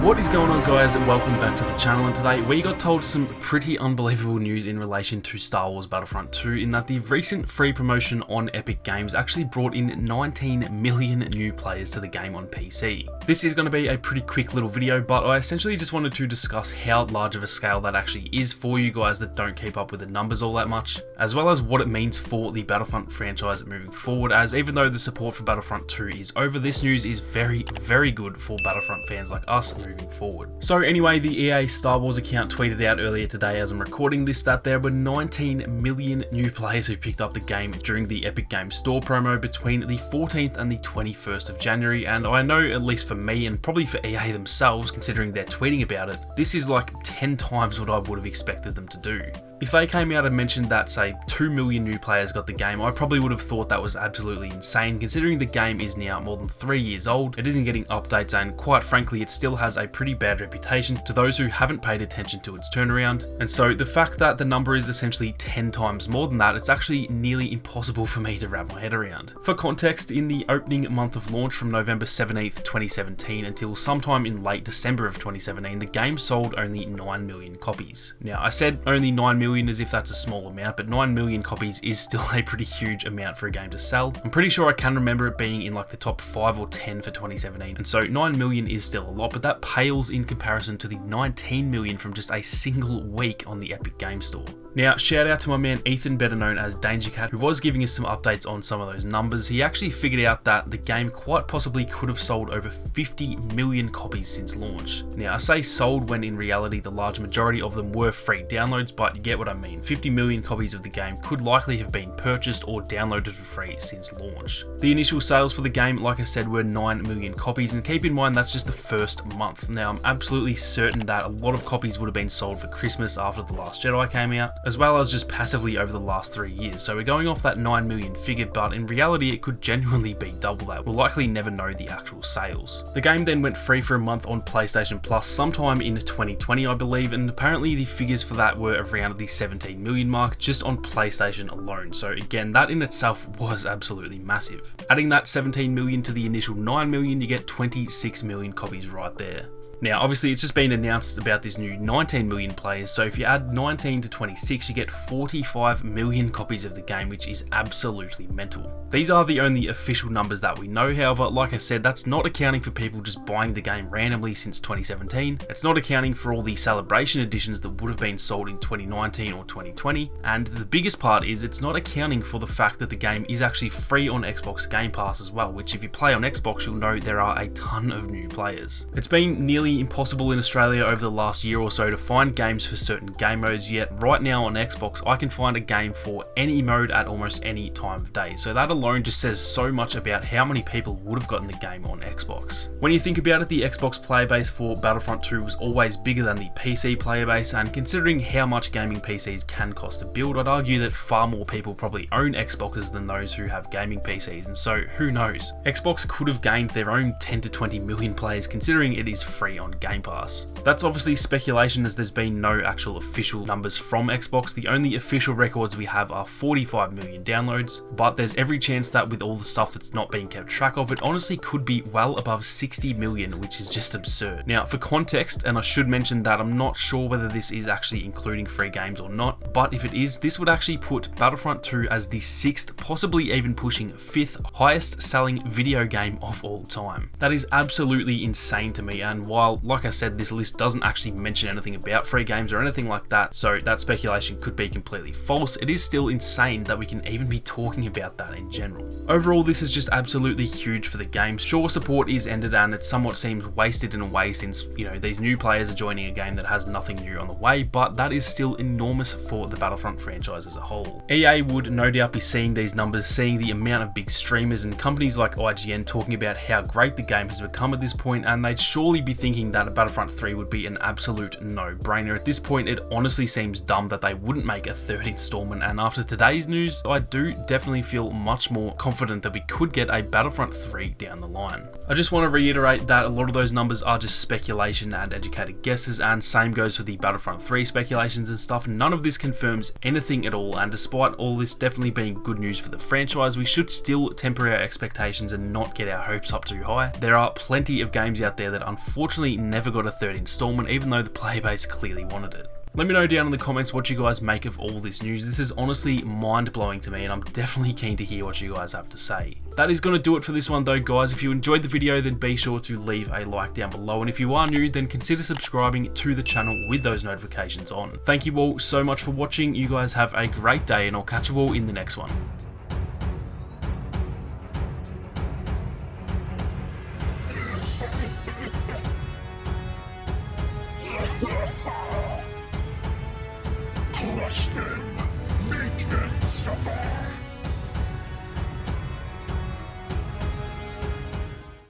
What is going on, guys, and welcome back to the channel. And today we got told some pretty unbelievable news in relation to Star Wars Battlefront 2, in that the recent free promotion on Epic Games actually brought in 19 million new players to the game on PC. This is going to be a pretty quick little video, but I essentially just wanted to discuss how large of a scale that actually is for you guys that don't keep up with the numbers all that much, as well as what it means for the Battlefront franchise moving forward, as even though the support for Battlefront 2 is over, this news is very, very good for Battlefront fans like us moving forward. So anyway, the EA Star Wars account tweeted out earlier today as I'm recording this that there were 19 million new players who picked up the game during the Epic Games Store promo between the 14th and the 21st of January, and I know, at least for me and probably for EA themselves, considering they're tweeting about it, this is like 10 times what I would have expected them to do. If they came out and mentioned that, say, 2 million new players got the game, I probably would have thought that was absolutely insane, considering the game is now more than 3 years old, it isn't getting updates, and quite frankly, it still has a pretty bad reputation to those who haven't paid attention to its turnaround. And so the fact that the number is essentially 10 times more than that, it's actually nearly impossible for me to wrap my head around. For context, in the opening month of launch from November 17th, 2017 until sometime in late December of 2017, the game sold only 9 million copies. Now, I said only 9 million as if that's a small amount, but 9 million copies is still a pretty huge amount for a game to sell. I'm pretty sure I can remember it being in like the top 5 or 10 for 2017, and so 9 million is still a lot, but that pales in comparison to the 19 million from just a single week on the Epic Games Store. Now, shout out to my man Ethan, better known as Danger Cat, who was giving us some updates on some of those numbers. He actually figured out that the game quite possibly could have sold over 50 million copies since launch. Now, I say sold when in reality the large majority of them were free downloads, but you get what I mean. 50 million copies of the game could likely have been purchased or downloaded for free since launch. The initial sales for the game, like I said, were 9 million copies, and keep in mind that's just the first month. Now, I'm absolutely certain that a lot of copies would have been sold for Christmas after The Last Jedi came out, as well as just passively over the last 3 years. So we're going off that 9 million figure, but in reality it could genuinely be double that. We'll likely never know the actual sales. The game then went free for a month on PlayStation Plus sometime in 2020, I believe, and apparently the figures for that were around the 17 million mark just on PlayStation alone. So again, that in itself was absolutely massive. Adding that 17 million to the initial 9 million, you get 26 million copies right there. Now, obviously, it's just been announced about this new 19 million players, so if you add 19 to 26, you get 45 million copies of the game, which is absolutely mental. These are the only official numbers that we know, however, like I said, that's not accounting for people just buying the game randomly since 2017, it's not accounting for all the celebration editions that would have been sold in 2019 or 2020, and the biggest part is it's not accounting for the fact that the game is actually free on Xbox Game Pass as well, which if you play on Xbox, you'll know there are a ton of new players. It's been nearly impossible in Australia over the last year or so to find games for certain game modes, yet right now on Xbox I can find a game for any mode at almost any time of day. So that alone just says so much about how many people would have gotten the game on Xbox. When you think about it, the Xbox player base for Battlefront 2 was always bigger than the PC player base, and considering how much gaming PCs can cost to build, I'd argue that far more people probably own Xboxes than those who have gaming PCs, and so who knows? Xbox could have gained their own 10 to 20 million players considering it is free on Game Pass. That's obviously speculation, as there's been no actual official numbers from Xbox. The only official records we have are 45 million downloads, but there's every chance that with all the stuff that's not being kept track of, it honestly could be well above 60 million, which is just absurd. Now, for context, and I should mention that I'm not sure whether this is actually including free games or not, but if it is, this would actually put Battlefront 2 as the 6th, possibly even pushing 5th highest selling video game of all time. That is absolutely insane to me, and while, like I said, this list doesn't actually mention anything about free games or anything like that, so that speculation could be completely false, it is still insane that we can even be talking about that in general. Overall, this is just absolutely huge for the game. Sure, support is ended and it somewhat seems wasted in a way since, you know, these new players are joining a game that has nothing new on the way, but that is still enormous for the Battlefront franchise as a whole. EA would no doubt be seeing these numbers, seeing the amount of big streamers and companies like IGN talking about how great the game has become at this point, and they'd surely be thinking that Battlefront 3 would be an absolute no-brainer. At this point, it honestly seems dumb that they wouldn't make a third installment, and after today's news, I do definitely feel much more confident that we could get a Battlefront 3 down the line. I just want to reiterate that a lot of those numbers are just speculation and educated guesses, and same goes for the Battlefront 3 speculations and stuff. None of this can confirms anything at all, and despite all this definitely being good news for the franchise, we should still temper our expectations and not get our hopes up too high. There are plenty of games out there that unfortunately never got a third installment, even though the player base clearly wanted it. Let me know down in the comments what you guys make of all this news. This is honestly mind-blowing to me, and I'm definitely keen to hear what you guys have to say. That is going to do it for this one though, guys. If you enjoyed the video, then be sure to leave a like down below, and if you are new, then consider subscribing to the channel with those notifications on. Thank you all so much for watching. You guys have a great day, and I'll catch you all in the next one. Crush them! Make them suffer!